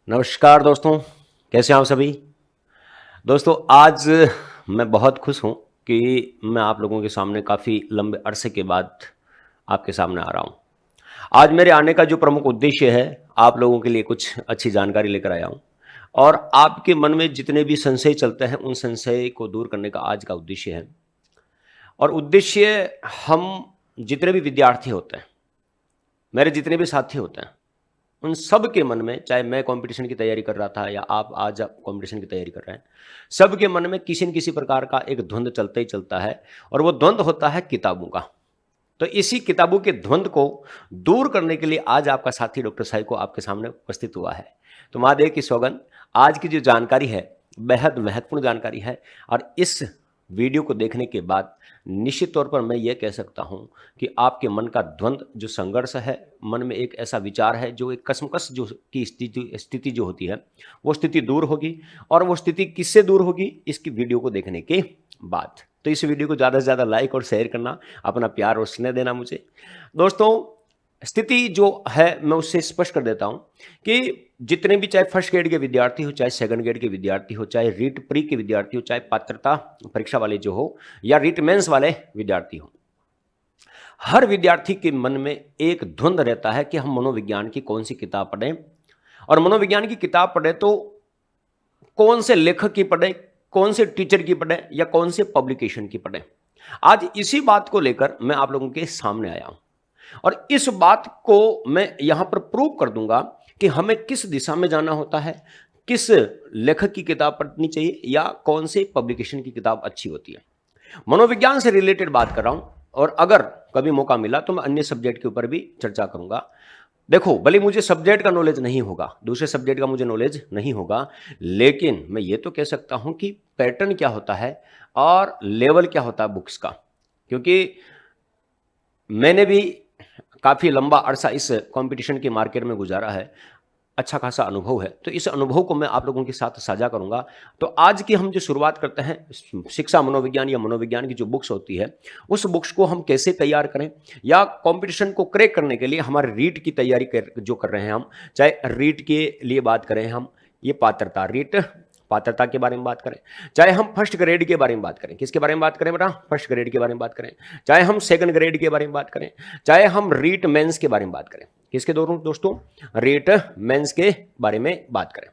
नमस्कार दोस्तों, कैसे हैं आप सभी। दोस्तों आज मैं बहुत खुश हूं कि मैं आप लोगों के सामने काफ़ी लंबे अरसे के बाद आपके सामने आ रहा हूं। आज मेरे आने का जो प्रमुख उद्देश्य है, आप लोगों के लिए कुछ अच्छी जानकारी लेकर आया हूं और आपके मन में जितने भी संशय चलते हैं उन संशय को दूर करने का आज का उद्देश्य है। और उद्देश्य हम जितने भी विद्यार्थी होते हैं, मेरे जितने भी साथी होते हैं, उन सब के मन में, चाहे मैं कंपटीशन की तैयारी कर रहा था या आप कंपटीशन की तैयारी कर रहे हैं, सबके मन में किसी न किसी प्रकार का एक द्वंद्व चलता ही चलता है और वो द्वंद्व होता है किताबों का। तो इसी किताबों के द्वंद्व को दूर करने के लिए आज आपका साथी डॉक्टर साई को आपके सामने उपस्थित हुआ है। तो महादेव की सौगंध, आज की जो जानकारी है बेहद महत्वपूर्ण जानकारी है और इस वीडियो को देखने के बाद निश्चित तौर पर मैं ये कह सकता हूँ कि आपके मन का द्वंद्व, जो संघर्ष है, मन में एक ऐसा विचार है, जो एक कसमकस जो की स्थिति जो होती है, वो स्थिति दूर होगी। और वो स्थिति किससे दूर होगी, इसकी वीडियो को देखने के बाद। तो इस वीडियो को ज़्यादा से ज़्यादा लाइक और शेयर करना, अपना प्यार और स्नेह देना मुझे। दोस्तों, स्थिति जो है मैं उससे स्पष्ट कर देता हूं कि जितने भी, चाहे फर्स्ट ग्रेड के विद्यार्थी हो, चाहे सेकंड ग्रेड के विद्यार्थी हो, चाहे रीट प्री के विद्यार्थी हो, चाहे पात्रता परीक्षा वाले जो हो या रीट मेंस वाले विद्यार्थी हो, हर विद्यार्थी के मन में एक धुंध रहता है कि हम मनोविज्ञान की कौन सी किताब पढ़ें। और मनोविज्ञान की किताब पढ़े तो कौन से लेखक की पढ़े, कौन से टीचर की पढ़े या कौन से पब्लिकेशन की पढ़े। आज इसी बात को लेकर मैं आप लोगों के सामने आया हूं और इस बात को मैं यहां पर प्रूव कर दूंगा कि हमें किस दिशा में जाना होता है, किस लेखक की किताब पढ़नी चाहिए या कौन से पब्लिकेशन की किताब अच्छी होती है। मनोविज्ञान से रिलेटेड बात कर रहा हूं और अगर कभी मौका मिला तो मैं अन्य सब्जेक्ट के ऊपर भी चर्चा करूंगा। देखो, भले मुझे सब्जेक्ट का नॉलेज नहीं होगा, दूसरे सब्जेक्ट का मुझे नॉलेज नहीं होगा, लेकिन मैं ये तो कह सकता हूं कि पैटर्न क्या होता है और लेवल क्या होता है बुक्स का। क्योंकि मैंने भी काफ़ी लंबा अरसा इस कंपटीशन के मार्केट में गुजारा है, अच्छा खासा अनुभव है, तो इस अनुभव को मैं आप लोगों के साथ साझा करूंगा। तो आज की हम जो शुरुआत करते हैं, शिक्षा मनोविज्ञान या मनोविज्ञान की जो बुक्स होती है, उस बुक्स को हम कैसे तैयार करें या कंपटीशन को क्रैक करने के लिए हमारे रीट की तैयारी जो कर रहे हैं हम, चाहे रीट के लिए बात करें हम, ये पात्रता रीट पात्रता के बारे में बात करें, चाहे हम फर्स्ट ग्रेड के बारे में बात करें, किसके बारे में बात करें बेटा, फर्स्ट ग्रेड के बारे में बात करें, चाहे हम सेकंड ग्रेड के बारे में बात करें, चाहे हम रीट मेंस के बारे में बात करें, किसके दोस्तों, रीट मेंस के बारे में बात करें।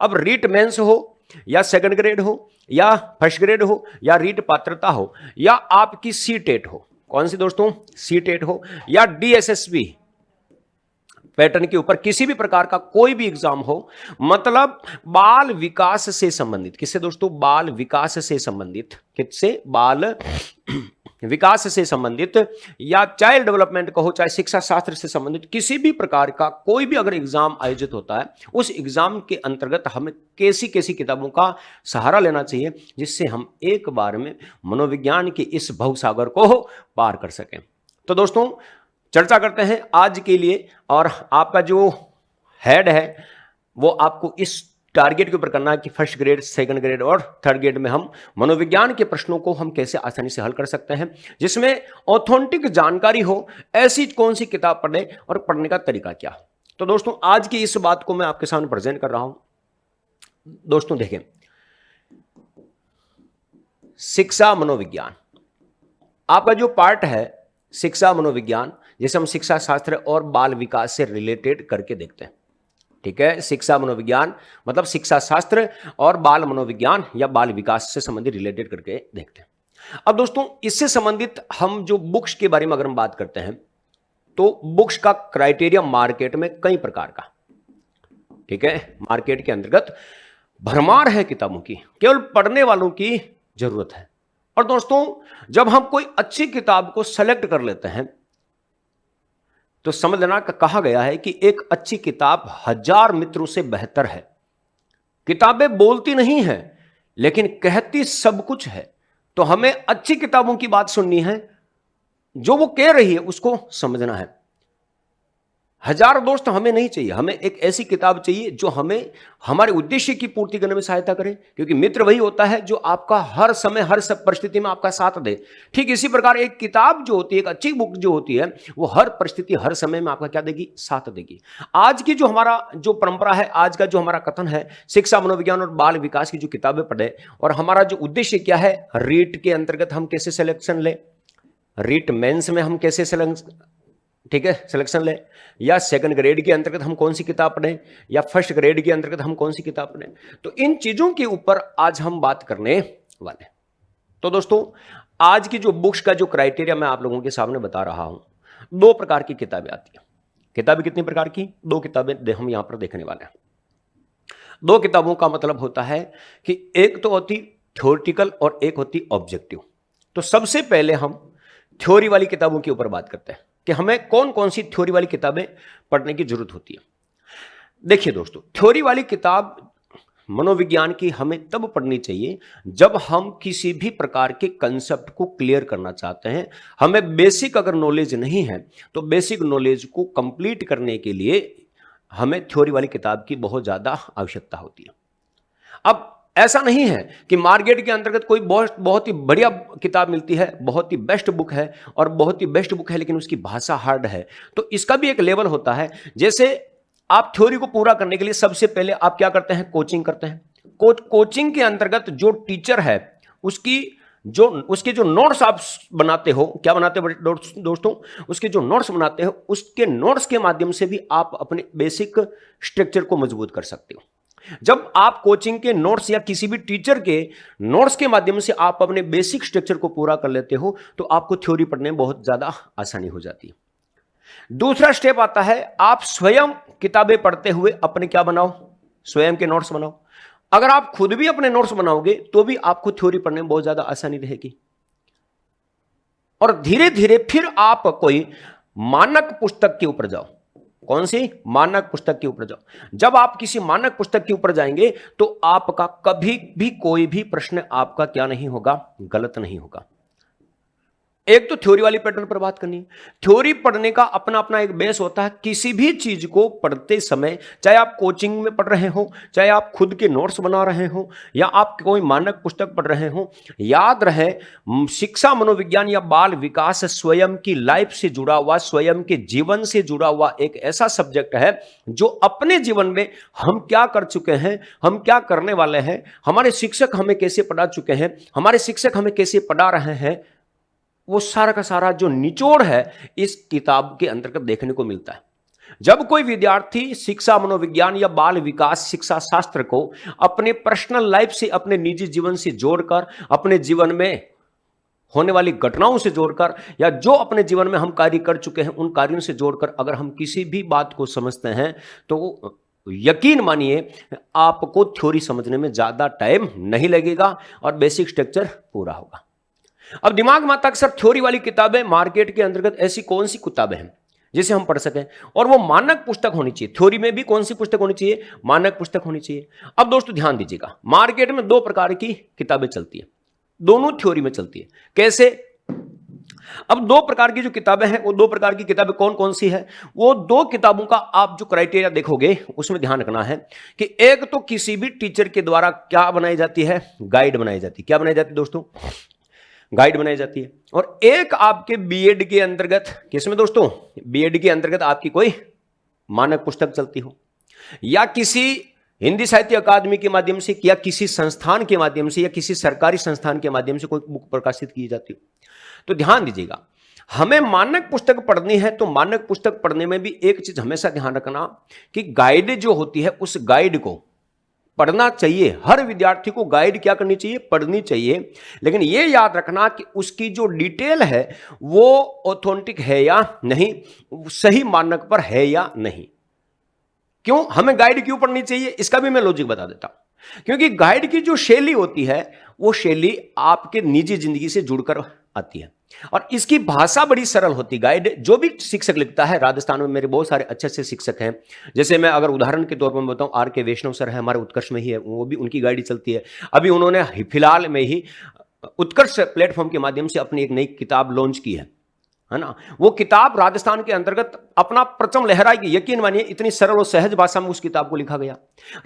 अब रीट मेंस हो या सेकंड ग्रेड हो या फर्स्ट ग्रेड हो या रीट पात्रता हो या आपकी सी टेट हो, कौन सी दोस्तों, सी टेट हो या डीएसएसबी पैटर्न के ऊपर किसी भी प्रकार का कोई भी एग्जाम हो, मतलब बाल विकास से संबंधित, किससे दोस्तों, बाल विकास से संबंधित, किससे, बाल विकास से संबंधित या चाइल्ड डेवलपमेंट कहो, चाहे शिक्षा शास्त्र से संबंधित किसी भी प्रकार का कोई भी अगर एग्जाम आयोजित होता है, उस एग्जाम के अंतर्गत हमें कैसी कैसी किताबों का सहारा लेना चाहिए जिससे हम एक बार में मनोविज्ञान के इस भवसागर को पार कर सकें। तो दोस्तों, चर्चा करते हैं आज के लिए, और आपका जो हेड है वो आपको इस टारगेट के ऊपर करना है कि फर्स्ट ग्रेड, सेकंड ग्रेड और थर्ड ग्रेड में हम मनोविज्ञान के प्रश्नों को हम कैसे आसानी से हल कर सकते हैं, जिसमें ऑथेंटिक जानकारी हो। ऐसी कौन सी किताब पढ़े और पढ़ने का तरीका क्या। तो दोस्तों, आज की इस बात को मैं आपके सामने प्रेजेंट कर रहा हूं। दोस्तों देखें, शिक्षा मनोविज्ञान, आपका जो पार्ट है शिक्षा मनोविज्ञान, जैसे हम शिक्षा शास्त्र और बाल विकास से रिलेटेड करके देखते हैं, ठीक है। शिक्षा मनोविज्ञान मतलब शिक्षा शास्त्र और बाल मनोविज्ञान या बाल विकास से संबंधित रिलेटेड करके देखते हैं। अब दोस्तों, इससे संबंधित हम जो बुक्स के बारे में अगर हम बात करते हैं तो बुक्स का क्राइटेरिया मार्केट में कई प्रकार का, ठीक है, मार्केट के अंतर्गत भरमार है किताबों की, केवल पढ़ने वालों की जरूरत है। और दोस्तों, जब हम कोई अच्छी किताब को सेलेक्ट कर लेते हैं तो समझ लेना, कहा गया है कि एक अच्छी किताब 1000 मित्रों से बेहतर है। किताबें बोलती नहीं है लेकिन कहती सब कुछ है। तो हमें अच्छी किताबों की बात सुननी है, जो वो कह रही है उसको समझना है। हजार दोस्त हमें नहीं चाहिए, हमें एक ऐसी किताब चाहिए जो हमें हमारे उद्देश्य की पूर्ति करने में सहायता करे, क्योंकि मित्र वही होता है जो आपका हर समय हर सब परिस्थिति में आपका साथ दे। ठीक इसी प्रकार एक किताब जो होती है, एक अच्छी बुक जो होती है, वो हर परिस्थिति हर समय में आपका क्या देगी, साथ देगी। आज की जो हमारा जो परंपरा है, आज का जो हमारा कथन है, शिक्षा मनोविज्ञान और बाल विकास की जो किताबें पढ़े, और हमारा जो उद्देश्य क्या है, रीट के अंतर्गत हम कैसे सिलेक्शन ले, रीट मेंस में हम कैसे सिलेक्शन ले, या सेकंड ग्रेड के अंतर्गत हम कौन सी किताब पढ़ें, या फर्स्ट ग्रेड के अंतर्गत हम कौन सी किताब पढ़ें। तो इन चीजों के ऊपर आज हम बात करने वाले। तो दोस्तों, आज की जो बुक्स का जो क्राइटेरिया मैं आप लोगों के सामने बता रहा हूं, 2 प्रकार की किताबें आती हैं। किताबें कितनी प्रकार की? 2 किताबें हम यहां पर देखने वाले हैं। 2 किताबों का मतलब होता है कि एक तो होती थ्योरेटिकल और एक होती ऑब्जेक्टिव। तो सबसे पहले हम थ्योरी वाली किताबों के ऊपर बात करते हैं कि हमें कौन कौन सी थ्योरी वाली किताबें पढ़ने की जरूरत होती है। देखिए दोस्तों, थ्योरी वाली किताब मनोविज्ञान की हमें तब पढ़नी चाहिए जब हम किसी भी प्रकार के कंसेप्ट को क्लियर करना चाहते हैं। हमें बेसिक अगर नॉलेज नहीं है तो बेसिक नॉलेज को कंप्लीट करने के लिए हमें थ्योरी वाली किताब की बहुत ज्यादा आवश्यकता होती है। अब ऐसा नहीं है कि मार्केट के अंतर्गत कोई बहुत ही बढ़िया किताब मिलती है, बहुत ही बेस्ट बुक है, और बहुत ही बेस्ट बुक है लेकिन उसकी भाषा हार्ड है। तो इसका भी एक लेवल होता है। जैसे आप थ्योरी को पूरा करने के लिए सबसे पहले आप क्या करते हैं, कोचिंग करते हैं। कोचिंग के अंतर्गत जो टीचर है उसके जो नोट्स आप बनाते हो, क्या बनाते हो दोस्तों, उसके जो नोट्स बनाते हो, उसके नोट्स के माध्यम से भी आप अपने बेसिक स्ट्रक्चर को मजबूत कर सकते हो। जब आप कोचिंग के नोट्स या किसी भी टीचर के नोट्स के माध्यम से आप अपने बेसिक स्ट्रक्चर को पूरा कर लेते हो तो आपको थ्योरी पढ़ने में बहुत ज्यादा आसानी हो जाती है। दूसरा स्टेप आता है, आप स्वयं किताबें पढ़ते हुए अपने क्या बनाओ, स्वयं के नोट्स बनाओ। अगर आप खुद भी अपने नोट्स बनाओगे तो भी आपको थ्योरी पढ़ने में बहुत ज्यादा आसानी रहेगी। और धीरे धीरे फिर आप कोई मानक पुस्तक के ऊपर जाओ। कौन सी? मानक पुस्तक के ऊपर जाओ। जब आप किसी मानक पुस्तक के ऊपर जाएंगे तो आपका कभी भी कोई भी प्रश्न आपका क्या नहीं होगा, गलत नहीं होगा। एक तो थ्योरी वाली पैटर्न पर बात करनी है। थ्योरी पढ़ने का अपना अपना एक बेस होता है। किसी भी चीज को पढ़ते समय, चाहे आप कोचिंग में पढ़ रहे हो, चाहे आप खुद के नोट्स बना रहे हो, या आप कोई मानक पुस्तक पढ़ रहे हो, याद रहे शिक्षा मनोविज्ञान या बाल विकास स्वयं की लाइफ से जुड़ा हुआ, स्वयं के जीवन से जुड़ा हुआ एक ऐसा सब्जेक्ट है जो अपने जीवन में हम क्या कर चुके हैं, हम क्या करने वाले हैं, हमारे शिक्षक हमें कैसे पढ़ा चुके हैं, हमारे शिक्षक हमें कैसे पढ़ा रहे हैं, वो सारा का सारा जो निचोड़ है इस किताब के अंतर्गत देखने को मिलता है। जब कोई विद्यार्थी शिक्षा मनोविज्ञान या बाल विकास शिक्षा शास्त्र को अपने पर्सनल लाइफ से, अपने निजी जीवन से जोड़कर, अपने जीवन में होने वाली घटनाओं से जोड़कर, या जो अपने जीवन में हम कार्य कर चुके हैं उन कार्यों से जोड़कर अगर हम किसी भी बात को समझते हैं तो यकीन मानिए आपको थ्योरी समझने में ज्यादा टाइम नहीं लगेगा और बेसिक स्ट्रक्चर पूरा होगा। अब दिमाग में आता अक्सर थ्योरी वाली किताबें मार्केट के अंतर्गत ऐसी कौन सी किताबें हैं जिसे हम पढ़ सकें, और वो मानक पुस्तक होनी चाहिए। थ्योरी में भी कौन सी पुस्तक होनी चाहिए, मानक पुस्तक होनी चाहिए। अब दोस्तों ध्यान दीजिएगा, मार्केट में 2 प्रकार की किताबें चलती है, दोनों थ्योरी में चलती है। कैसे? अब 2 प्रकार की जो किताबें हैं, वो 2 प्रकार की किताबें कौन कौन सी है, वो 2 किताबों का आप जो क्राइटेरिया देखोगे उसमें ध्यान रखना है कि एक तो किसी भी टीचर के द्वारा क्या बनाई जाती है, गाइड बनाई जाती है। क्या बनाई जाती है दोस्तों? गाइड बनाई जाती है। और एक आपके बीएड के अंतर्गत, किसमें दोस्तों? बीएड के अंतर्गत आपकी कोई मानक पुस्तक चलती हो, या किसी हिंदी साहित्य अकादमी के माध्यम से, या किसी संस्थान के माध्यम से, या किसी सरकारी संस्थान के माध्यम से कोई बुक प्रकाशित की जाती हो। तो ध्यान दीजिएगा, हमें मानक पुस्तक पढ़नी है तो मानक पुस्तक पढ़ने में भी एक चीज हमेशा ध्यान रखना कि गाइड जो होती है उस गाइड को पढ़ना चाहिए। हर विद्यार्थी को गाइड क्या करनी चाहिए, पढ़नी चाहिए। लेकिन यह याद रखना कि उसकी जो डिटेल है वो ऑथेंटिक है या नहीं, सही मानक पर है या नहीं। क्यों हमें गाइड क्यों पढ़नी चाहिए, इसका भी मैं लॉजिक बता देता हूं। क्योंकि गाइड की जो शैली होती है वो शैली आपके निजी जिंदगी से जुड़कर आती है और इसकी भाषा बड़ी सरल होती। गाइड जो भी शिक्षक लिखता है, राजस्थान में मेरे बहुत सारे अच्छे अच्छे शिक्षक हैं, जैसे मैं अगर उदाहरण के तौर पर बताऊं, आर.के. वैष्णव सर है, हमारे उत्कर्ष में ही है, वो भी उनकी गाइड चलती है। अभी उन्होंने फिलहाल में ही उत्कर्ष प्लेटफॉर्म के माध्यम से अपनी एक नई किताब लॉन्च की है, है ना। वो किताब राजस्थान के अंतर्गत अपना परचम लहराएगी, यकीन मानिए इतनी सरल और सहज भाषा में उस किताब को लिखा गया।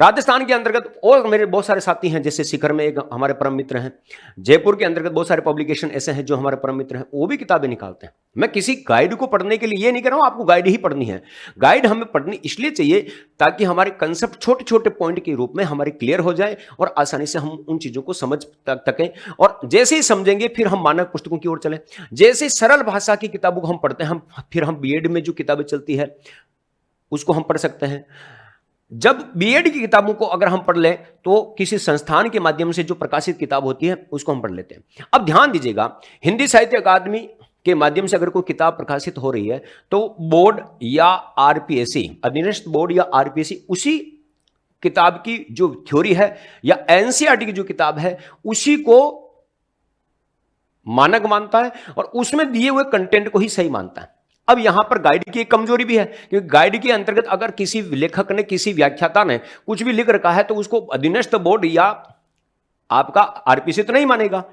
राजस्थान के अंतर्गत और मेरे बहुत सारे साथी हैं, जैसे शिखर में एक हमारे परम मित्र हैं, जयपुर के अंतर्गत बहुत सारे पब्लिकेशन ऐसे हैं जो हमारे परम मित्र हैं, वो भी किताबें निकालते हैं। मैं किसी गाइड को पढ़ने के लिए ये नहीं कह रहा हूं आपको गाइड ही पढ़नी है, गाइड हमें पढ़नी इसलिए चाहिए ताकि हमारे कंसेप्ट छोटे छोटे पॉइंट के रूप में हमारे क्लियर हो जाए और आसानी से हम उन चीजों को समझ सकें। और जैसे ही समझेंगे फिर हम मानक पुस्तकों की ओर चले। जैसे सरल भाषा की किताबों को हम पढ़ते हैं, फिर हम बीएड में जो किताबें चलती है उसको हम पढ़ सकते हैं। जब बीएड की किताबों को अगर हम पढ़ लें तो किसी संस्थान के माध्यम से जो प्रकाशित किताब होती है उसको हम पढ़ लेते हैं। अब ध्यान दीजिएगा, हिंदी साहित्य अकादमी के माध्यम से अगर कोई किताब प्रकाशित हो रही है तो बोर्ड या आरपीएससी, अधीनस्थ बोर्ड या आरपीएससी उसी किताब की जो थ्योरी है या एनसीईआरटी की जो किताब है उसी को मानक मानता है और उसमें दिए हुए कंटेंट को ही सही मानता है। अब यहां पर गाइड की एक कमजोरी भी है, क्योंकि गाइड के अंतर्गत अगर किसी लेखक ने, किसी व्याख्याता ने कुछ भी लिख रखा है तो उसको अधीनस्थ बोर्ड या आपका आरपीएससी तो नहीं मानेगा।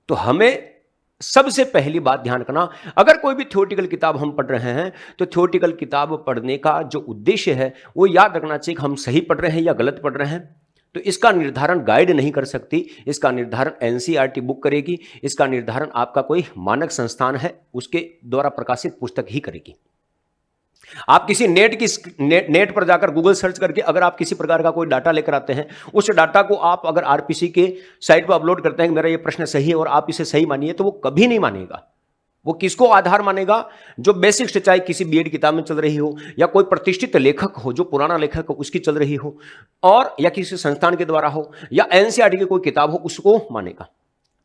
तो हमें सबसे पहली बात ध्यान रखना, अगर कोई भी थ्योरेटिकल किताब हम पढ़ रहे हैं तो थ्योरेटिकल किताब पढ़ने का जो उद्देश्य है वो याद रखना चाहिए कि हम सही पढ़ रहे हैं या गलत पढ़ रहे हैं। तो इसका निर्धारण गाइड नहीं कर सकती, इसका निर्धारण एनसीईआरटी बुक करेगी, इसका निर्धारण आपका कोई मानक संस्थान है उसके द्वारा प्रकाशित पुस्तक ही करेगी। आप किसी नेट पर जाकर गूगल सर्च करके अगर आप किसी प्रकार का कोई डाटा लेकर आते हैं, उस डाटा को आप अगर आरपीसी के साइट पर अपलोड करते हैं कि मेरा ये प्रश्न सही है और आप इसे सही मानिए, तो वो कभी नहीं मानेगा। वो किसको आधार मानेगा? जो बेसिक, चाहे किसी बीएड किताब में चल रही हो या कोई प्रतिष्ठित लेखक हो, जो पुराना लेखक हो उसकी चल रही हो, और या किसी संस्थान के द्वारा हो या एनसीईआरटी की कोई किताब हो, उसको मानेगा।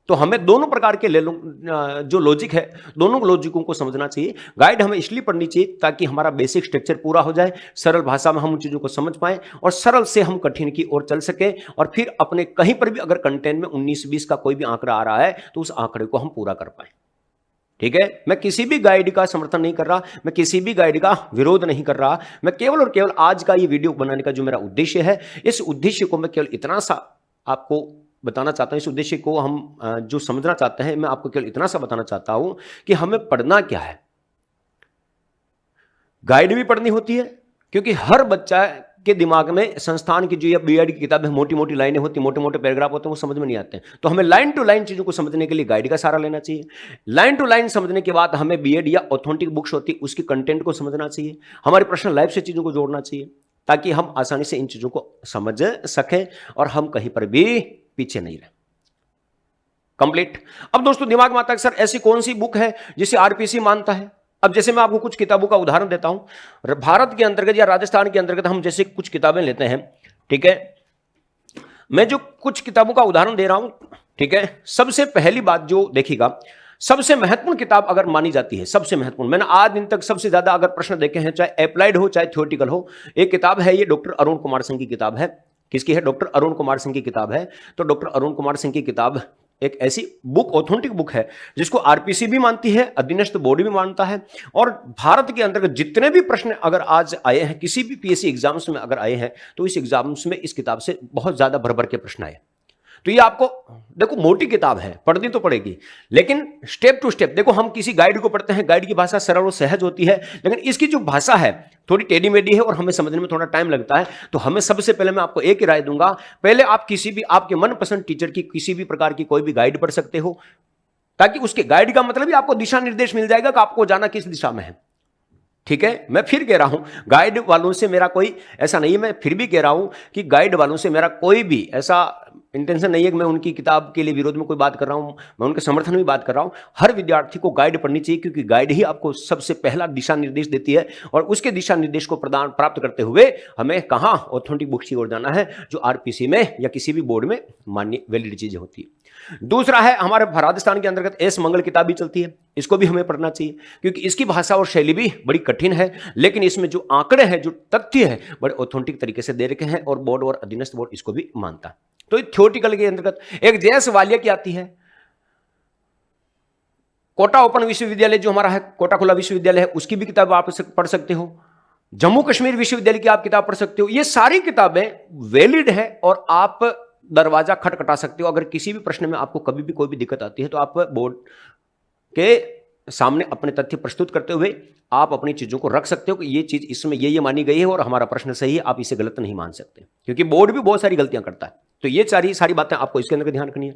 तो हमें दोनों प्रकार के जो लॉजिक है, दोनों लॉजिकों को समझना चाहिए। गाइड हमें इसलिए पढ़नी चाहिए ताकि हमारा बेसिक स्ट्रक्चर पूरा हो जाए, सरल भाषा में हम उन चीजों को समझ पाएं और सरल से हम कठिन की ओर चल सके। और फिर अपने कहीं पर भी अगर कंटेंट में 19-20 का कोई भी आंकड़ा आ रहा है तो उस आंकड़े को हम पूरा कर पाए। ठीक है, मैं किसी भी गाइड का समर्थन नहीं कर रहा, मैं किसी भी गाइड का विरोध नहीं कर रहा, मैं केवल और केवल आज का ये वीडियो बनाने का जो मेरा उद्देश्य है, इस उद्देश्य को मैं केवल इतना सा आपको बताना चाहता हूं। इस उद्देश्य को हम जो समझना चाहते हैं, मैं आपको केवल इतना सा बताना चाहता हूं कि हमें पढ़ना क्या है। गाइड भी पढ़नी होती है क्योंकि हर बच्चा के दिमाग में संस्थान की जो या बीएड की किताबें मोटी मोटी लाइनें होती, मोटे मोटे पैराग्राफ होते हैं, वो समझ में नहीं आते हैं। तो हमें लाइन टू लाइन चीजों को समझने के लिए गाइड का सहारा लेना चाहिए। लाइन टू लाइन समझने के बाद हमें बीएड या ऑथेंटिक बुक्स होती उसकी कंटेंट को समझना चाहिए, हमारी पर्सनल लाइफ से चीजों को जोड़ना चाहिए ताकि हम आसानी से इन चीजों को समझ सकें और हम कहीं पर भी पीछे नहीं रहे। कंप्लीट। अब दोस्तों दिमाग में आता है सर ऐसी कौन सी बुक है जिसे आरपीसी मानता है? अब जैसे मैं आपको कुछ किताबों का उदाहरण देता हूं। भारत के अंतर्गत या राजस्थान के अंतर्गत हम जैसे कुछ किताबें लेते हैं, ठीक है, मैं जो कुछ किताबों का उदाहरण दे रहा हूं, ठीक है, सबसे पहली बात जो देखिएगा, सबसे महत्वपूर्ण किताब अगर मानी जाती है, सबसे महत्वपूर्ण, मैंने आज दिन तक सबसे ज्यादा अगर प्रश्न देखे हैं, चाहे अप्लाइड हो चाहे थ्योरेटिकल हो, एक किताब है, ये डॉक्टर अरुण कुमार सिंह की किताब है। किसकी है? डॉक्टर अरुण कुमार सिंह की किताब है। तो डॉक्टर अरुण कुमार सिंह की किताब एक ऐसी बुक, ऑथेंटिक बुक है जिसको आरपीसी भी मानती है, अधीनस्थ बोर्ड भी मानता है। और भारत के अंतर्गत जितने भी प्रश्न अगर आज आए हैं, किसी भी पीएससी एग्जाम्स में अगर आए हैं, तो इस एग्जाम्स में इस किताब से बहुत ज्यादा भर के प्रश्न आए। तो ये आपको देखो मोटी किताब है, पढ़नी तो पड़ेगी, लेकिन स्टेप टू स्टेप देखो, हम किसी गाइड को पढ़ते हैं, गाइड की भाषा सरल और सहज होती है, लेकिन इसकी जो भाषा है थोड़ी टेढ़ी मेढ़ी है और हमें समझने में थोड़ा टाइम लगता है। तो हमें सबसे पहले मैं आपको एक ही राय दूंगा, पहले आप किसी भी आपके मनपसंद टीचर की किसी भी प्रकार की कोई भी गाइड पढ़ सकते हो, ताकि उसके गाइड का मतलब ही आपको दिशा निर्देश मिल जाएगा कि आपको जाना किस दिशा में है। ठीक है, मैं फिर कह रहा हूं, गाइड वालों से मेरा कोई ऐसा नहीं है, मैं फिर भी कह रहा हूं कि गाइड वालों से मेरा कोई भी ऐसा इंटेंशन नहीं है कि मैं उनकी किताब के लिए विरोध में कोई बात कर रहा हूं, मैं उनके समर्थन में बात कर रहा हूं। हर विद्यार्थी को गाइड पढ़नी चाहिए, क्योंकि गाइड ही आपको सबसे पहला दिशा निर्देश देती है, और उसके दिशा निर्देश को प्राप्त करते हुए हमें कहां ऑथेंटिक बुक्स की ओर जाना है, जो आरपीसी में या किसी भी बोर्ड में मान्य वैलिड चीजें होती है। दूसरा है, हमारे राजस्थान के अंतर्गत एस मंगल किताब भी चलती है, इसको भी हमें पढ़ना चाहिए, क्योंकि इसकी भाषा और शैली भी बड़ी कठिन है, लेकिन इसमें जो आंकड़े हैं, जो तथ्य है, बड़े ऑथेंटिक तरीके से दे रखे हैं, और बोर्ड और अधीनस्थ बोर्ड इसको भी मानता है। तो थ्योरेटिकल के अंतर्गत एक जयस वालिया की आती है, कोटा ओपन विश्वविद्यालय जो हमारा है, कोटा खुला विश्वविद्यालय है, उसकी भी किताब आप पढ़ सकते हो। जम्मू कश्मीर विश्वविद्यालय की आप किताब पढ़ सकते हो। ये सारी किताबें वैलिड है और आप दरवाजा खटखटा सकते हो। अगर किसी भी प्रश्न में आपको कभी भी कोई भी दिक्कत आती है तो आप बोर्ड के सामने अपने तथ्य प्रस्तुत करते हुए आप अपनी चीजों को रख सकते हो कि ये चीज इसमें ये मानी गई है और हमारा प्रश्न सही है, आप इसे गलत नहीं मान सकते, क्योंकि बोर्ड भी बहुत सारी गलतियां करता है। तो ये सारी बातें आपको इसके अंदर ध्यान रखनी है।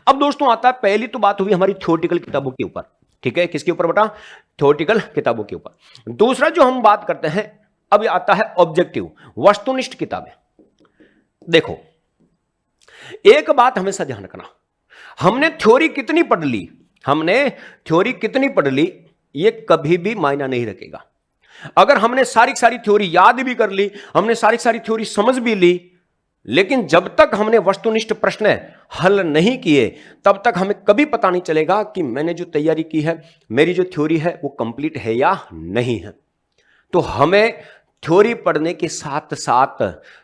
अब दोस्तों आता है, पहली तो बात हुई हमारी थ्योरेटिकल किताबों के ऊपर, ठीक है, किसके ऊपर बेटा? थ्योरेटिकल किताबों के ऊपर। दूसरा जो हम बात करते हैं अब आता है ऑब्जेक्टिव, वस्तुनिष्ठ किताबें। देखो एक बात हमेशा ध्यान रखना, हमने थ्योरी कितनी पढ़ ली, हमने थ्योरी कितनी पढ़ ली, ये कभी भी मायना नहीं रखेगा। अगर हमने सारी थ्योरी याद भी कर ली, हमने सारी थ्योरी समझ भी ली, लेकिन जब तक हमने वस्तुनिष्ठ प्रश्न हल नहीं किए तब तक हमें कभी पता नहीं चलेगा कि मैंने जो तैयारी की है, मेरी जो थ्योरी है वो कंप्लीट है या नहीं है। तो हमें थ्योरी पढ़ने के साथ साथ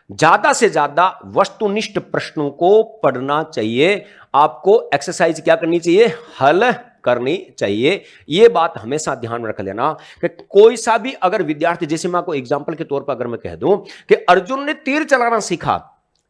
ज्यादा से ज्यादा वस्तुनिष्ठ प्रश्नों को पढ़ना चाहिए। आपको एक्सरसाइज क्या करनी चाहिए? हल करनी चाहिए। यह बात हमेशा ध्यान रख लेना कि कोई सा भी अगर विद्यार्थी, जैसे मैं आपको एग्जांपल के तौर पर अगर मैं कह दूं कि अर्जुन ने तीर चलाना सीखा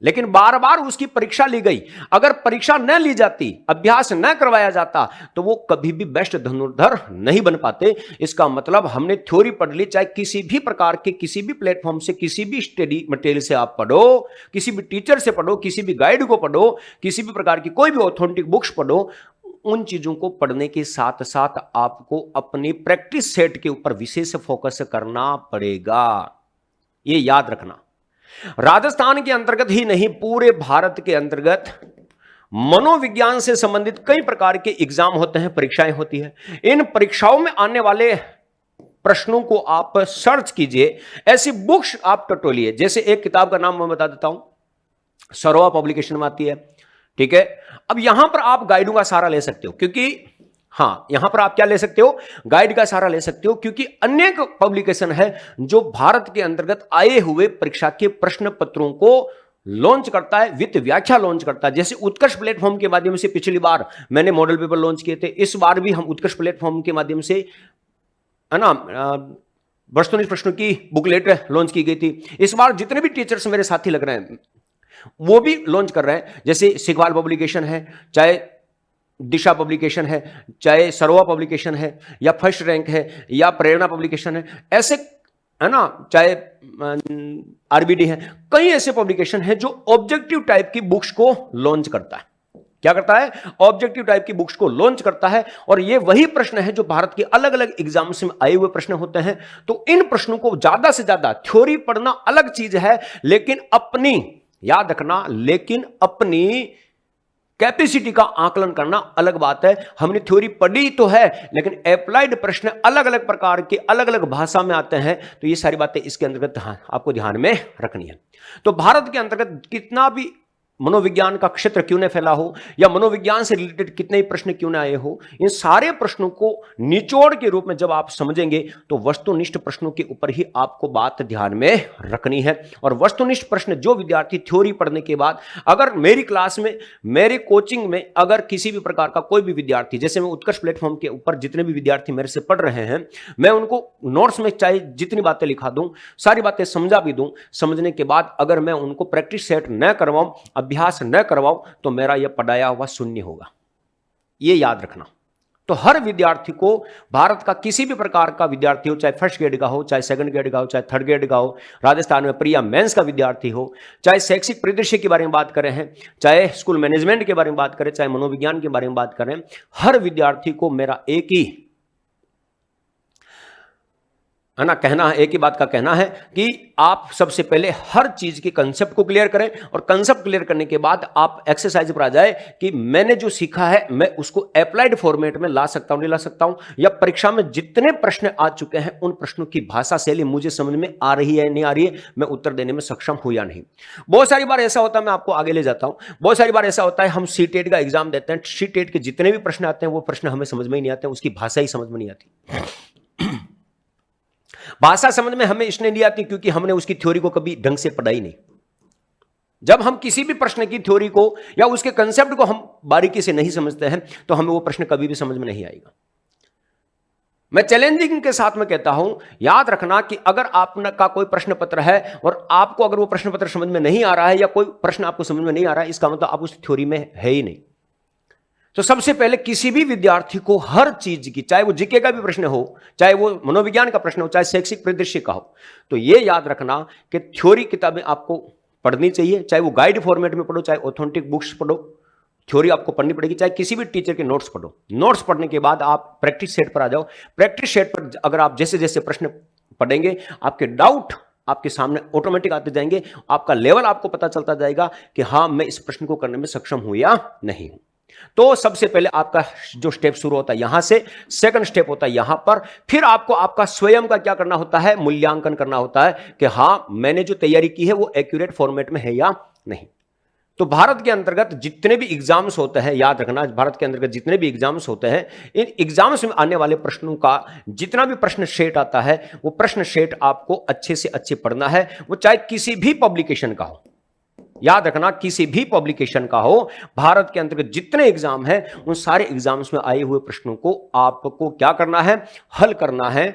लेकिन बार बार उसकी परीक्षा ली गई, अगर परीक्षा न ली जाती, अभ्यास न करवाया जाता, तो वो कभी भी बेस्ट धनुर्धर नहीं बन पाते। इसका मतलब हमने थ्योरी पढ़ ली, चाहे किसी भी प्रकार के किसी भी प्लेटफॉर्म से, किसी भी स्टडी मटेरियल से आप पढ़ो, किसी भी टीचर से पढ़ो, किसी भी गाइड को पढ़ो, किसी भी प्रकार की कोई भी ऑथेंटिक बुक्स पढ़ो, उन चीजों को पढ़ने के साथ साथ आपको अपनी प्रैक्टिस सेट के ऊपर विशेष फोकस करना पड़ेगा। ये याद रखना। राजस्थान के अंतर्गत ही नहीं, पूरे भारत के अंतर्गत मनोविज्ञान से संबंधित कई प्रकार के एग्जाम होते हैं, परीक्षाएं होती है। इन परीक्षाओं में आने वाले प्रश्नों को आप सर्च कीजिए, ऐसी बुक्स आप टटोलिए। जैसे एक किताब का नाम मैं बता देता हूं, सरोवा पब्लिकेशन में आती है, ठीक है। अब यहां पर आप गाइडों का सहारा ले सकते हो, क्योंकि हाँ, यहां पर आप क्या ले सकते हो? गाइड का सहारा ले सकते हो, क्योंकि अनेक पब्लिकेशन है जो भारत के अंतर्गत आए हुए परीक्षा के प्रश्न पत्रों को लॉन्च करता है, वित्त व्याख्या लॉन्च करता है। जैसे उत्कर्ष प्लेटफॉर्म के माध्यम से पिछली बार मैंने मॉडल पेपर लॉन्च किए थे, इस बार भी हम उत्कर्ष प्लेटफॉर्म के माध्यम से, है ना, वस्तुनिष्ठ प्रश्नों की बुकलेट लॉन्च की गई थी। इस बार जितने भी टीचर्स मेरे साथी लग रहे हैं वो भी लॉन्च कर रहे हैं। जैसे सिखवाल पब्लिकेशन है, चाहे दिशा पब्लिकेशन है, चाहे सरोवा पब्लिकेशन है, या फर्स्ट रैंक है, या प्रेरणा पब्लिकेशन है, ऐसे, है ना, चाहे आरबीडी है, कई ऐसे पब्लिकेशन है जो ऑब्जेक्टिव टाइप की बुक्स को लॉन्च करता है। क्या करता है? ऑब्जेक्टिव टाइप की बुक्स को लॉन्च करता है। और ये वही प्रश्न है जो भारत के अलग अलग एग्जाम्स में आए हुए प्रश्न होते हैं। तो इन प्रश्नों को ज्यादा से ज्यादा, थ्योरी पढ़ना अलग चीज है, लेकिन अपनी, याद रखना, लेकिन अपनी कैपेसिटी का आकलन करना अलग बात है। हमने थ्योरी पढ़ी तो है, लेकिन अप्लाइड प्रश्न अलग अलग प्रकार के, अलग अलग भाषा में आते हैं। तो ये सारी बातें इसके अंतर्गत आपको ध्यान में रखनी है। तो भारत के अंतर्गत कितना भी मनोविज्ञान का क्षेत्र क्यों न फैला हो, या मनोविज्ञान से रिलेटेड कितने ही प्रश्न क्यों न आए हो, इन सारे प्रश्नों को निचोड़ के रूप में जब आप समझेंगे तो वस्तुनिष्ठ प्रश्नों के ऊपर ही आपको बात ध्यान में रखनी है। और वस्तुनिष्ठ प्रश्न जो विद्यार्थी थ्योरी पढ़ने के बाद, अगर मेरी क्लास में, मेरी कोचिंग में अगर किसी भी प्रकार का कोई भी विद्यार्थी, जैसे मैं उत्कर्ष प्लेटफॉर्म के ऊपर जितने भी विद्यार्थी मेरे से पढ़ रहे हैं, मैं उनको नोट्स में चाहे जितनी बातें लिखा दूं, सारी बातें समझा भी दूं, समझने के बाद अगर मैं उनको प्रैक्टिस सेट न करवाऊं, अभ्यास न करवाओ, तो मेरा यह पढ़ाया हुआ शून्य होगा। यह याद रखना। तो हर विद्यार्थी को, भारत का किसी भी प्रकार का विद्यार्थी हो, चाहे फर्स्ट ग्रेड का हो, चाहे सेकंड ग्रेड का हो, चाहे थर्ड ग्रेड का हो, राजस्थान में प्रिया मेंस का विद्यार्थी हो, चाहे शैक्षिक परिदृश्य के बारे में बात करें हैं, चाहे स्कूल मैनेजमेंट के बारे में बात करें, चाहे मनोविज्ञान के बारे में बात करें, हर विद्यार्थी को मेरा एक ही, है ना, कहना है, एक ही बात का कहना है कि आप सबसे पहले हर चीज के कंसेप्ट को क्लियर करें, और कंसेप्ट क्लियर करने के बाद आप एक्सरसाइज पर आ जाए कि मैंने जो सीखा है मैं उसको अप्लाइड फॉर्मेट में ला सकता हूं, नहीं ला सकता हूं, या परीक्षा में जितने प्रश्न आ चुके हैं उन प्रश्नों की भाषा शैली मुझे समझ में आ रही है, नहीं आ रही है, मैं उत्तर देने में सक्षम हूं या नहीं। बहुत सारी बार ऐसा होता है, मैं आपको आगे ले जाता हूं, बहुत सारी बार ऐसा होता है हम सीटेट का एग्जाम देते हैं, सीटेट के जितने भी प्रश्न आते हैं वो प्रश्न हमें समझ में ही नहीं आते, उसकी भाषा ही समझ में नहीं आती। भाषा समझ में हमें इसलिए नहीं आती क्योंकि हमने उसकी थ्योरी को कभी ढंग से पढ़ा ही नहीं। जब हम किसी भी प्रश्न की थ्योरी को या उसके कंसेप्ट को हम बारीकी से नहीं समझते हैं तो हमें वो प्रश्न कभी भी समझ में नहीं आएगा। मैं चैलेंजिंग के साथ में कहता हूं, याद रखना कि अगर आपका कोई प्रश्न पत्र है और आपको अगर वो प्रश्न पत्र समझ में नहीं आ रहा है, या कोई प्रश्न आपको समझ में नहीं आ रहा है, इसका मतलब आप उस थ्योरी में है ही नहीं। तो सबसे पहले किसी भी विद्यार्थी को हर चीज की, चाहे वो जीके का भी प्रश्न हो, चाहे वो मनोविज्ञान का प्रश्न हो, चाहे शैक्षिक परिदृश्य का हो, तो ये याद रखना कि थ्योरी किताबें आपको पढ़नी चाहिए, चाहे वो गाइड फॉर्मेट में पढ़ो, चाहे ऑथेंटिक बुक्स पढ़ो, थ्योरी आपको पढ़नी पड़ेगी, चाहे किसी भी टीचर के नोट्स पढ़ो। नोट्स पढ़ने के बाद आप प्रैक्टिस सेट पर आ जाओ। प्रैक्टिस सेट पर अगर आप जैसे जैसे प्रश्न पढ़ेंगे, आपके डाउट आपके सामने ऑटोमेटिक आते जाएंगे, आपका लेवल आपको पता चलता जाएगा कि हाँ, मैं इस प्रश्न को करने में सक्षम हूं या नहीं हूं। तो सबसे पहले आपका जो स्टेप शुरू होता है यहां से, सेकंड स्टेप होता है यहां पर, फिर आपको आपका स्वयं का क्या करना होता है, मूल्यांकन करना होता है कि हां, मैंने जो तैयारी की है वो एक्यूरेट फॉर्मेट में है या नहीं। तो भारत के अंतर्गत जितने भी एग्जाम्स होते हैं, याद रखना, भारत के अंतर्गत जितने भी एग्जाम्स होते हैं, इन एग्जाम्स में आने वाले प्रश्नों का जितना भी प्रश्न सेट आता है, वो प्रश्न सेट आपको अच्छे से अच्छे पढ़ना है। वो चाहे किसी भी पब्लिकेशन का हो, याद रखना, किसी भी पब्लिकेशन का हो, भारत के अंतर्गत जितने एग्जाम हैं, उन सारे एग्जाम्स में आए हुए प्रश्नों को आपको क्या करना है, हल करना है।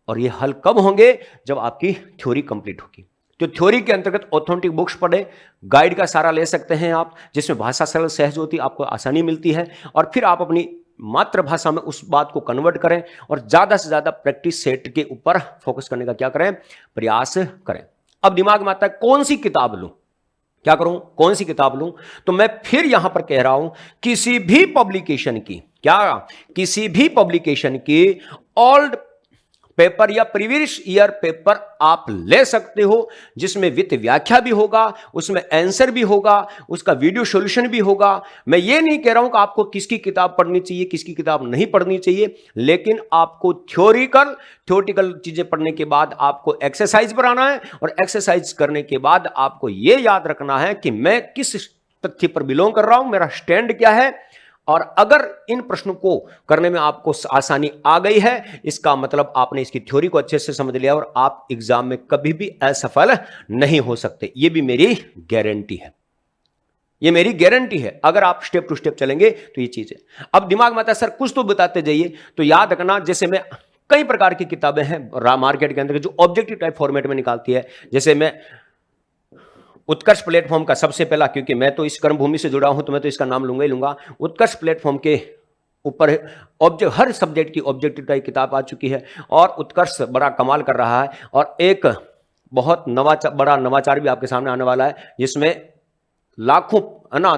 और ये हल कब होंगे, जब आपकी थ्योरी कंप्लीट होगी। तो थ्योरी के अंतर्गत ऑथेंटिक बुक्स पढ़े, गाइड का सारा ले सकते हैं आप, जिसमें भाषा सरल सहज होती, आपको आसानी मिलती है, और फिर आप अपनी मातृभाषा में उस बात को कन्वर्ट करें और ज्यादा से ज्यादा प्रैक्टिस सेट के ऊपर फोकस करने का क्या करें, प्रयास करें। अब दिमाग में आता है कौन सी किताब लूं, क्या करूं, कौन सी किताब लूं? तो मैं फिर यहां पर कह रहा हूं, किसी भी पब्लिकेशन की, क्या, किसी भी पब्लिकेशन की ओल्ड पेपर या प्रीवियस ईयर पेपर आप ले सकते हो, जिसमें वित्त व्याख्या भी होगा, उसमें आंसर भी होगा, उसका वीडियो सॉल्यूशन भी होगा। मैं ये नहीं कह रहा हूं कि आपको किसकी किताब पढ़नी चाहिए, किसकी किताब नहीं पढ़नी चाहिए, लेकिन आपको थ्योरेटिकल चीजें पढ़ने के बाद आपको एक्सरसाइज पर आना है, और एक्सरसाइज करने के बाद आपको यह याद रखना है कि मैं किस तथ्य पर बिलोंग कर रहा हूं, मेरा स्टैंड क्या है। और अगर इन प्रश्नों को करने में आपको आसानी आ गई है, इसका मतलब आपने इसकी थ्योरी को अच्छे से समझ लिया, और आप एग्जाम में कभी भी असफल नहीं हो सकते। यह भी मेरी गारंटी है, यह मेरी गारंटी है। अगर आप स्टेप टू स्टेप चलेंगे तो ये चीज है। अब दिमाग में आता है सर कुछ तो बताते जाइए, तो याद रखना, जैसे मैं कई प्रकार की किताबें हैं मार्केट के अंदर जो ऑब्जेक्टिव टाइप फॉर्मेट में निकालती है, जैसे मैं उत्कर्ष प्लेटफॉर्म का सबसे पहला, क्योंकि मैं तो इस कर्मभूमि से जुड़ा हूं तो मैं तो इसका नाम लूंगा ही लूंगा, उत्कर्ष प्लेटफॉर्म के ऊपर हर सब्जेक्ट की ऑब्जेक्टिव टाइप किताब आ चुकी है, और उत्कर्ष बड़ा कमाल कर रहा है, और एक बहुत बड़ा नवाचार भी आपके सामने आने वाला है, जिसमें लाखों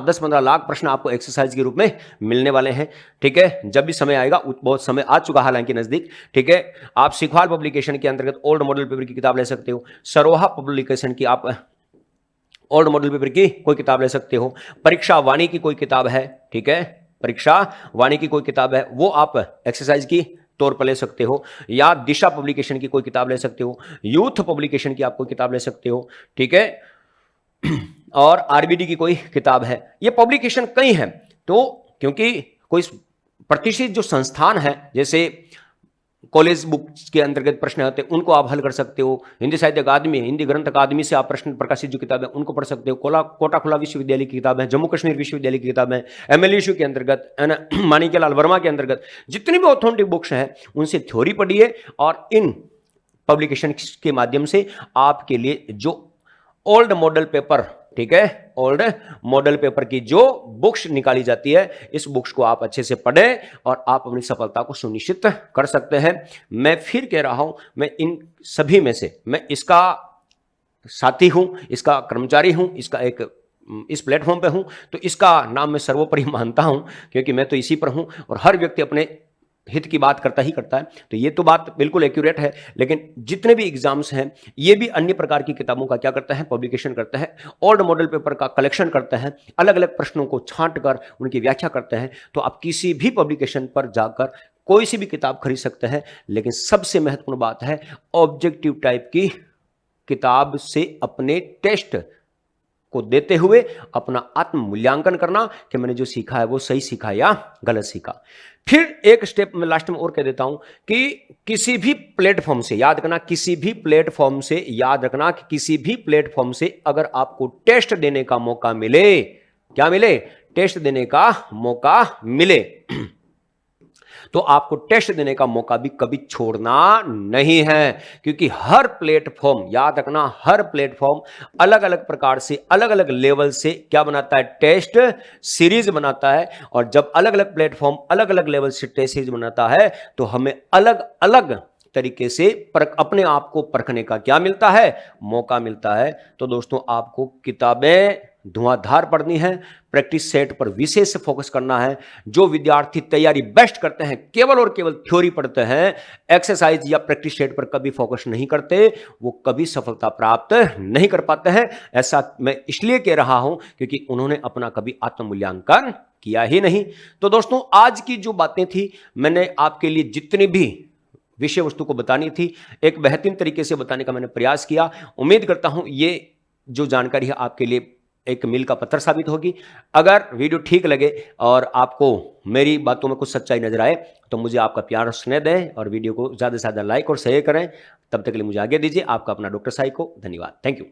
10-15 लाख प्रश्न आपको एक्सरसाइज के रूप में मिलने वाले हैं। ठीक है, जब भी समय आएगा, बहुत समय आ चुका हालांकि नजदीक। ठीक है, आप सिखवाल पब्लिकेशन के अंतर्गत ओल्ड मॉडल पेपर की किताब ले सकते हो, सरोहा पब्लिकेशन की आप ओल्ड मॉडल पेपर की कोई किताब ले सकते हो, परीक्षा वाणी की कोई किताब है, ठीक है, परीक्षा वाणी की कोई किताब है, वो आप एक्सरसाइज की तौर पर ले सकते हो, या दिशा पब्लिकेशन की कोई किताब ले सकते हो, यूथ पब्लिकेशन की आप कोई किताब ले सकते हो। ठीक है, और आरबीडी की कोई किताब है। ये पब्लिकेशन कई हैं, तो क्योंकि कोई प्रतिष्ठित जो संस्थान है, जैसे कॉलेज बुक्स के अंतर्गत प्रश्न आते हैं, उनको आप हल कर सकते हो। हिंदी साहित्य अकादमी, हिंदी ग्रंथ अकादमी से आप प्रश्न प्रकाशित जो किताब है उनको पढ़ सकते हो। कोटा खुला विश्वविद्यालय की किताब है, जम्मू कश्मीर विश्वविद्यालय की किताब है, एमएलयू के अंतर्गत, माणिक्यलाल वर्मा के अंतर्गत जितनी भी ऑथेंटिक बुक्स हैं, उनसे थ्योरी पढ़िए, और इन पब्लिकेशन के माध्यम से आपके लिए जो ओल्ड मॉडल पेपर, ठीक है, ओल्ड मॉडल पेपर की जो बुक्स निकाली जाती है, इस बुक्स को आप अच्छे से पढ़ें और आप अपनी सफलता को सुनिश्चित कर सकते हैं। मैं फिर कह रहा हूं, मैं इन सभी में से मैं इसका साथी हूं, इसका कर्मचारी हूं, इसका एक इस प्लेटफॉर्म पे हूं, तो इसका नाम मैं सर्वोपरि मानता हूं, क्योंकि मैं तो इसी पर हूं, और हर व्यक्ति अपने हित की बात करता ही करता है। तो ये तो बात बिल्कुल एक्यूरेट है, लेकिन जितने भी एग्जाम्स हैं, ये भी अन्य प्रकार की किताबों का क्या करता है, पब्लिकेशन करता है, ओल्ड मॉडल पेपर का कलेक्शन करता है, अलग अलग प्रश्नों को छांट कर उनकी व्याख्या करते हैं। तो आप किसी भी पब्लिकेशन पर जाकर कोई सी भी किताब खरीद सकते हैं, लेकिन सबसे महत्वपूर्ण बात है ऑब्जेक्टिव टाइप की किताब से अपने टेस्ट को देते हुए अपना आत्म मूल्यांकन करना कि मैंने जो सीखा है वो सही सीखा या गलत सीखा। फिर एक स्टेप में लास्ट में और कह देता हूं कि किसी भी प्लेटफॉर्म से, याद रखना, किसी भी प्लेटफॉर्म से, याद रखना कि किसी भी प्लेटफॉर्म से अगर आपको टेस्ट देने का मौका मिले, क्या मिले, टेस्ट देने का मौका मिले, तो आपको टेस्ट देने का मौका भी कभी छोड़ना नहीं है, क्योंकि हर प्लेटफॉर्म, याद रखना, हर प्लेटफॉर्म अलग अलग प्रकार से, अलग अलग लेवल से क्या बनाता है, टेस्ट सीरीज बनाता है। और जब अलग अलग प्लेटफॉर्म अलग अलग लेवल से टेस्ट सीरीज बनाता है तो हमें अलग अलग तरीके से अपने आप को परखने का क्या मिलता है, मौका मिलता है। तो दोस्तों, आपको किताबें धुआंधार पढ़नी है, प्रैक्टिस सेट पर विशेष फोकस करना है। जो विद्यार्थी तैयारी बेस्ट करते हैं, केवल और केवल थ्योरी पढ़ते हैं, एक्सरसाइज या प्रैक्टिस सेट पर कभी फोकस नहीं करते, वो कभी सफलता प्राप्त नहीं कर पाते हैं। ऐसा मैं इसलिए कह रहा हूं क्योंकि उन्होंने अपना कभी आत्ममूल्यांकन किया ही नहीं। तो दोस्तों, आज की जो बातें थी, मैंने आपके लिए जितनी भी विषय वस्तु को बतानी थी, एक बेहतरीन तरीके से बताने का मैंने प्रयास किया। उम्मीद करता हूं ये जो जानकारी है आपके लिए एक मील का पत्थर साबित होगी। अगर वीडियो ठीक लगे और आपको मेरी बातों में कुछ सच्चाई नजर आए तो मुझे आपका प्यार और स्नेह दें और वीडियो को ज़्यादा से ज़्यादा लाइक और शेयर करें। तब तक के लिए मुझे आगे दीजिए। आपका अपना डॉक्टर साई को धन्यवाद। Thank you.